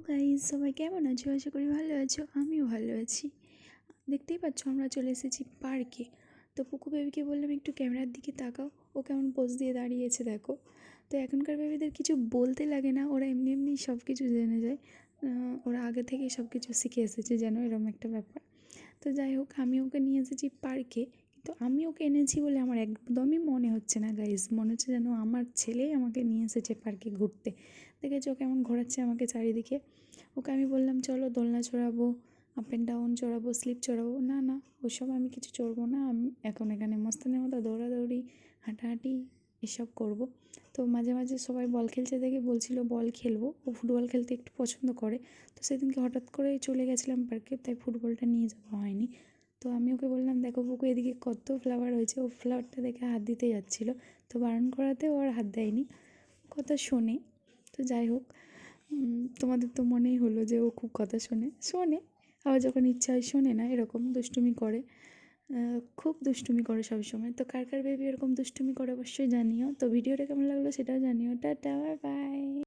Guys, সবাই কেমন আছো? আশা করি ভালো আছো। আমিও ভালো আছি। দেখতেই পাচ্ছ আমরা চলে এসেছি পার্কে। তো পুকু বেবিকে বললাম একটু ক্যামেরার দিকে তাকাও, ও কেমন পোজ দিয়ে দাঁড়িয়েছে দেখো। তো এখনকার বেবিদের কিছু বলতে লাগে না, ওরা এমনি এমনি সব কিছু জেনে যায়। ওরা আগে থেকেই সব কিছু শিখে এসেছে যেন, এরকম একটা ব্যাপার। তো যাই হোক, আমি ওকে নিয়ে এসেছি পার্কে, কিন্তু আমি ওকে এনেছি বলে আমার একদমই মনে হচ্ছে না গাইজ। মনে হচ্ছে যেন আমার ছেলেই আমাকে নিয়ে এসেছে পার্কে ঘুরতে। দেখেছো কেমন ঘোরাচ্ছে আমাকে চারিদিকে। ওকে আমি বললাম চলো দোলনা চড়াবো, আপ অ্যান্ড ডাউন চড়াবো, স্লিপ চড়াবো। না না, ওসব আমি কিছু চড়বো না। আমি এখন এখানে মস্তানের মতো দৌড়াদৌড়ি, হাঁটাহাঁটি এসব করব। তো মাঝে মাঝে সবাই বল খেলছে দেখে বলছিল বল খেলবো। ও ফুটবল খেলতে একটু পছন্দ করে। তো সেদিনকে হঠাৎ করে চলে গেছিলাম পার্কে, তাই ফুটবলটা নিয়ে যাওয়া হয়নি। তো আমি ওকে বললাম দেখো বুকু, এদিকে কত ফ্লাওয়ার হয়েছে। ও ফ্লাওয়ারটা দেখে হাত দিতে যাচ্ছিলো, তো বারণ করাতে ও আর হাত দেয়নি, কথা শোনে। তো যাই হোক, তোমাদের তো মনেই হলো যে ও খুব কথা শোনে, আবার যখন ইচ্ছা হয় শোনে না, এরকম দুষ্টুমি করে। খুব দুষ্টুমি করে সবসময়। তো কার কার বেবি এরকম দুষ্টুমি করে অবশ্যই জানিও। তো ভিডিওটা কেমন লাগলো সেটাও জানিও। Tata, bye bye.